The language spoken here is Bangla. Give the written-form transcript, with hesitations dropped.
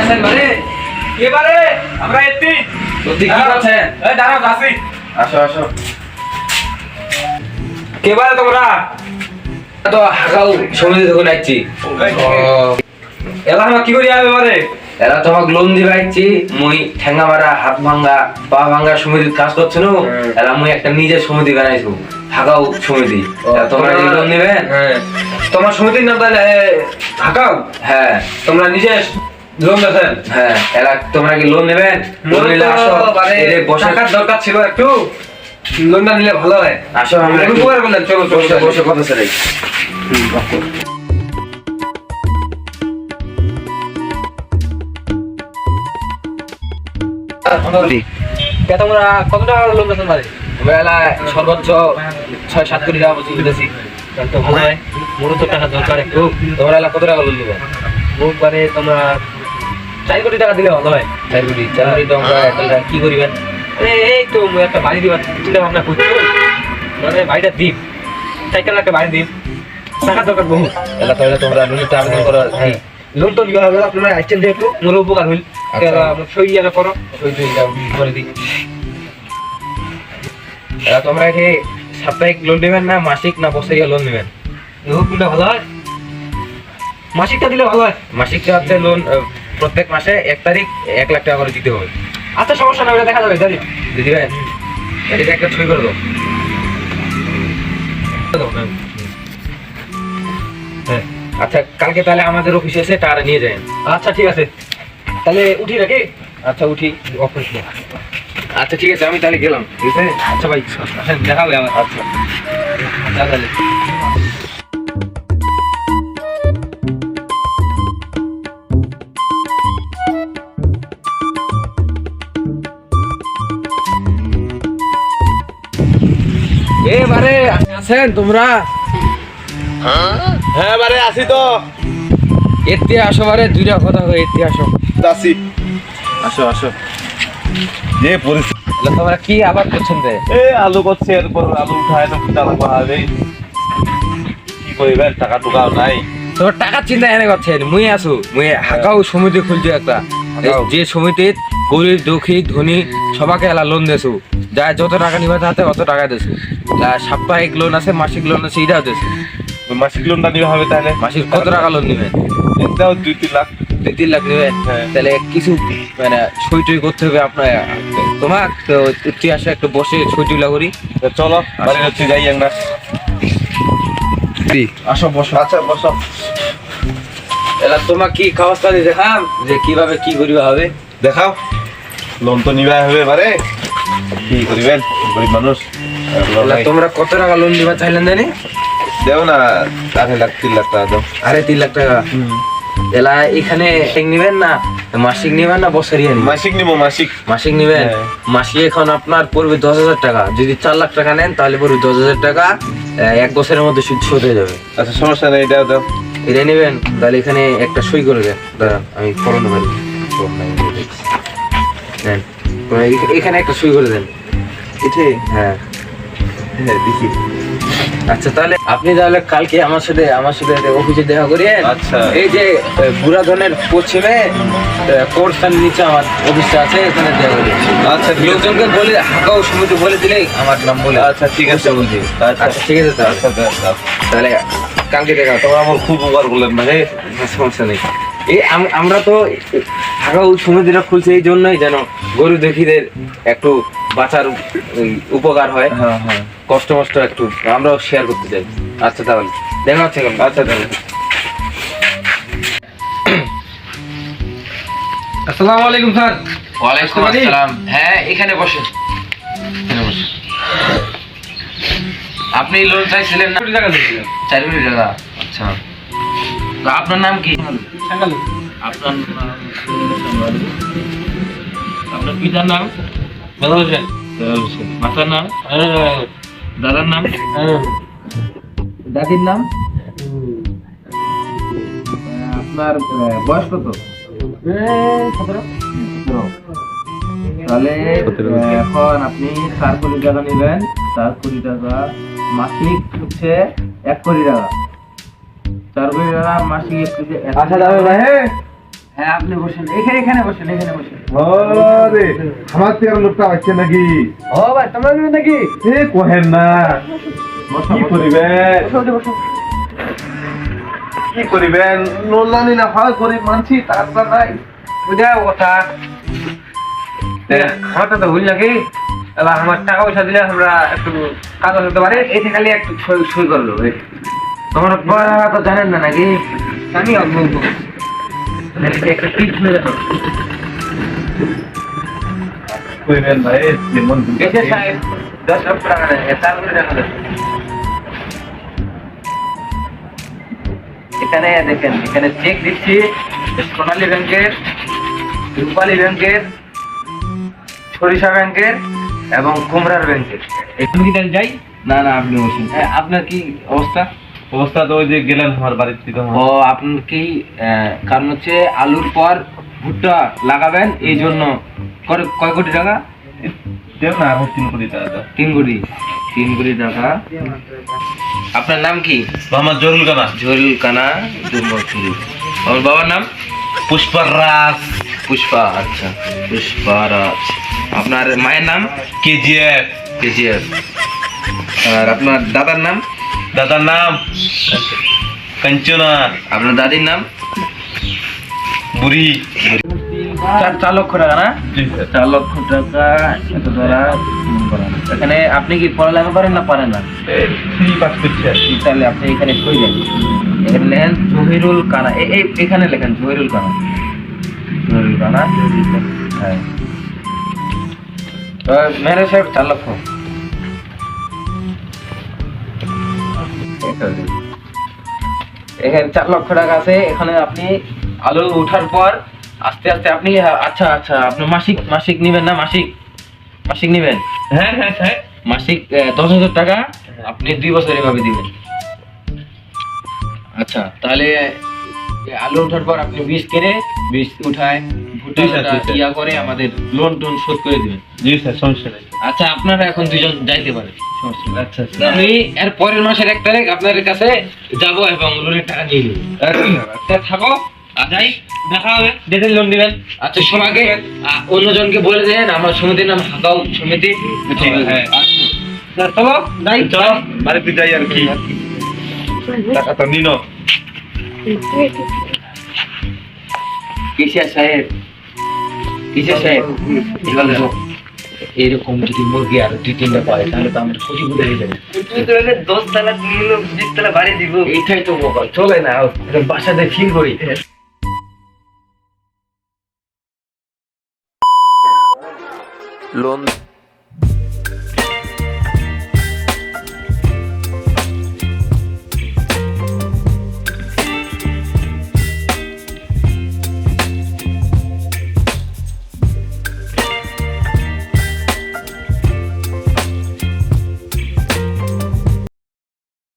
আছেন মানে এবারে আমরা এত্তি সত্যি কি করছেন? এই দাঁড়াও আসি। আসো আসো। কেবারে তোমরা তো হাগাও সমিতি থেকে নাইছি। এলা আমরা কি করি আবে এবারে? এরা তোমাকে লোন দিবা আইছি, মুই ঠেঙ্গা মারা হাত ভাঙা পা ভাঙা সমিতির কাজ করছ না, এলা মুই একটা নিজের সমিতি বানাইছো হাগাও সমিতি। তোমরা কি লোন নেবেন? তোমার সমিতির নাম তাহলে হাগাও? হ্যাঁ। তোমরা নিজে লোন দেবেন? হ্যাঁ। এলা তোমরা কি লোন নেবেন? লোন নিলে আসো, এর বসার দরকার ছিল একটু, লোনটা নিলে ভালো হয়। আসো আমরা একটু উপকার করলেন, চলো বসে বসে কথা চালাই। তোমরা কত টাকা লোন দিতে পারে? বেলা সর্বোচ্চ ৬-৭ কোটি টাকা পর্যন্ত দিতেছি। তো ভালো হয়, মোরও তো টাকা দরকার একটু। তোমরা এলা কত টাকা লোন দিবে? মোক মানে তোমরা ৪ কোটি টাকা দিলে ভালো হয়। ৪ কোটি তোমরা কি করিবেন? এই তো একটা বাড়ি দিবার চিন্তা ভাবনা করছো, মানে বাড়িটা দিন ৪ লাখ একটা বাড়ি দিন, টাকা দরকার বহু। এলা তাহলে তোমরা লোনটা আবেদন করো। হ্যাঁ, লোন তো লিওয়া হবে, আপনারা আসছেন যেহেতু মোর উপকার হইল। সই আগে করো, সই করে দিই। তোমরা কি সাপ্তাহিক লোন নেবেন না মাসিক না বছরিয়া লোন নেবেন? কোনটা ভালো হয়? মাসিকটা দিলে ভালো হয়। মাসিকটা হচ্ছে লোন প্রত্যেক মাসে ১ তারিখ ১ লাখ টাকা করে দিতে হবে। আচ্ছা সমস্যা না, ওটা দেখা যাবে। দিদি ভাই এটা একটা ছবি করে দাও। হ্যাঁ আচ্ছা, কালকে তাহলে আমাদের অফিসে এসে টাকা নিয়ে যায়। আচ্ছা ঠিক আছে, তাহলে উঠি নাকি? আচ্ছা উঠি, অফিস। আচ্ছা ঠিক আছে, আমি তাহলে গেলাম। ঠিক আছে। আচ্ছা ভাই দেখা হবে আমার। আচ্ছা তাহলে এবারে আছেন তোমরা? হ্যাঁ বারে আসি তো। এতে আসো, বারে দুইটা কথা হয়ে এতে আসো। আসি, আসো আসো। যে পরিস্থিতি তোমরা কি আবার করছেন রে? আলু করছে, এরপর আলু উঠায় তো টাকা পাবে, কি করিবেন? টাকা টুকাও নাই। তোর টাকার চিন্তা এনে করছেন? মুই আসু, মুই হাকাও সমিতি খুলছি একটা, যে সমিতির গরিব দুঃখী ধনী সবাকে এলা লোন দেছু, যা যত টাকা নিবে তাতে অত টাকা দেছু। সাপ্তাহিক লোন আছে, মাসিক লোন আছে, এটাও দেছু। মাসিক লোনটা নিতে হবে তাহলে। মাসিক কত টাকা লোন নিবেন? এটাও ২-৩ লাখ। ২-৩ লাখ নেবেন? তাহলে কিছু মানে সই টই করতে হবে আপনার। তোমার তো তুই আসো, একটু বসে সই টইলা করি। চলো বাড়ি হচ্ছে যাই আমরা। আসো বসো। আচ্ছা বসো। এলা তোমার কি কাগজটা দিয়ে দেখাম যে কিভাবে কি করিবা হবে? দেখাও। লোন তো নিবা হবে এবারে, কি করিবেন? গরিব মানুষ। তোমরা কত টাকা লোন দিবা চাইলেন জানি? দেও না ২.৫ লাখ ৩ লাখ টাকা দাও। ৩.৫ লাখ টাকা। এলা এখানে নিবেন না মাসিক নিবেন না বছরিয়া নিবেন? মাসিক নিবো, মাসিক। মাসিক নিবেন? মাসিক এখন আপনার পড়বে ১০,০০০ টাকা। যদি ৪ লাখ টাকা নেন তাহলে পড়বে ১০,০০০ টাকা, ১ বছরের মধ্যে সুদ শোধ হয়ে যাবে। আচ্ছা সমস্যা নেই, এটাও দাও। এটা নেবেন? তাহলে এখানে একটা সই করে দেন। দাঁড়ান আমি ফোরানো পারি। এখানে একটা সই করে দেন। এটাই? হ্যাঁ হ্যাঁ দেখি। আচ্ছা তাহলে আপনি তাহলে কালকে আমার সাথে অফিসে দেখা করিয়েন। আচ্ছা। এই যে বুড়াধনের পশ্চিমে কোর্টটার নিচে আমার অফিসটা আছে, এখানে দেখা করি। আচ্ছা লোকজনকে বলে হাকাও সমিতি বলে দিলেই আমার নাম বলে। আচ্ছা ঠিক আছে বলছি। আচ্ছা ঠিক আছে তাহলে কালকে দেখা। তোমরা আমার খুব উপকার করলেন মানে। সমস্যা নেই। এই আমরা তো হাকাও সমিতিটা খুলছে এই জন্যই যেন গরিব দুঃখীদের একটু বাঁচার উপকার হয়। হ্যাঁ হ্যাঁ, কষ্ট একটু আমরাও শেয়ার করতে চাই। আচ্ছা তাহলে দেখা হচ্ছে। আচ্ছা তাহলে। আসসালামু আলাইকুম স্যার। ওয়ালাইকুম আসসালাম। হ্যাঁ এখানে বসেন। আপনি লোন চাইছিলেন না? 4 কোটি টাকা দিয়েছিলেন। 4 কোটি টাকা। আচ্ছা তো আপনার নাম কি? সাঙ্গালু। আপনার পিতার নাম? বেলাল হোসেন। মাতার নাম? দাদার নাম? দাদির নাম? আপনার বয়স কত? 17। তাহলে এখন আপনি 4 কোটি টাকা নেবেন। 4 কোটি টাকা মাসিক হচ্ছে 1 কোটি টাকা। 4 কোটি টাকা মাসিক। আচ্ছা যাবে ভাই। হ্যাঁ আপনি বসেন, এখানে বসেন, এখানে বসেন। আরে আমার থেকে লোকটা আসছে নাকি? ও ভাই তোমরা নেবেন নাকি? এ কোহেন না কি করিবেন? কি করিবেন? নোলানি না হয় গরিব মানছি তারপর নাই বুঝা কথা আমারটা তো ভুল নাকি? এবার আমার টাকা পয়সা দিলে আমরা একটু কাগজ হতে পারে, এতে খালি একটু সই করলো। তোমার পড়া তো জানেন না নাকি? আমি বলবো একটা টিপ মেরে দাও। করিবেন ভাই যেমন এসে সাহেব 10 লক্ষ টাকা নেন, 4 কোটি টাকা দেন। এখানে দেখেন, এখানে চেক দিচ্ছি সোনালী ব্যাংকের, রূপালী ব্যাংকের, সরিষা ব্যাংকের এবং কুমড়ার ব্যাংকের। এখন কি তাহলে যাই? না না আপনি বসুন। আপনার কি অবস্থা? অবস্থা তো ওই যে গেলেন আমার বাড়ির থেকে ও আপনার কি কারণ হচ্ছে আলুর পর ভুট্টা লাগাবেন, এই জন্য কয় কোটি টাকা? দেব না আর 3 কোটি টাকা দাও। 3 কোটি টাকা। আপনার নাম কি? আমার জরুল কানা জহুরুল কানা দুর্মচুরি। আমার বাবার নাম পুষ্পরাজ পুষ্পা। আচ্ছা পুষ্পারাজ। আপনার মায়ের নাম কেজিএফ কেজিএফ। আর আপনার দাদার নাম? দাদার নাম কাঞ্চনা আপনার দাদির নাম? বুড়ি 4 লক্ষ টাকা না? জি স্যার 4 লক্ষ টাকা এত দ্বারা এখানে আপনি কি পড়ালেখা করেন না পারেন না? ফ্রি পাস করছে আর কি। তাহলে আপনি এখানে কই যান, এখানে লেখেন জহিরুল কানা, এখানে লেখেন জহিরুল কানা, জহিরুল কানা। হ্যাঁ মেরে সাহেব 4 লক্ষ। এখানে 4 লক্ষ টাকা আছে। এখানে আপনি আলু ওঠার পর আস্তে আস্তে আপনি আচ্ছা আচ্ছা আপনি মাসিক নিবেন না? মাসিক নিবেন? হ্যাঁ হ্যাঁ স্যার মাসিক 10,000 টাকা আপনি 2 বছর এভাবে দিবেন। আচ্ছা তাহলে আলু ওঠার পর আপনি বীজ কিনে বীজ উঠায় ভুট্টা জি স্যার, জি স্যার। ইয়া করে আমাদের লোন টোন শোধ করে দিবেন। জি স্যার সমস্যা নেই। আচ্ছা আপনারা এখন দুজন যাইতে পারেন, সমস্যা নেই। আচ্ছা আমি এর পরের মাসের 1 তারিখ আপনাদের কাছে যাব এবং লোনের টাকা নিয়ে নেব। তা থাকো, যাই, দেখা হবে, ডেটে লোন দিবেন। আচ্ছা সবাইকে অন্যজনকে বলে দেন আমার সমিতির নাম হাকাও সমিতি। ঠিক আছে, হ্যাঁ। আচ্ছা চলো যাই, চলো বাড়িতে যাই আর কি। টাকা তো নিনো। কিসে সাহেব এবার এরকম যদি মুরগি আর 2-3টা পায় তাহলে তো আমরা কোটি কোটি হয়ে যাবে। 10 তলা 20 তলা বাড়ি দিব, এইটাই তো চলে না, বাসাতে ফিল করি। লোন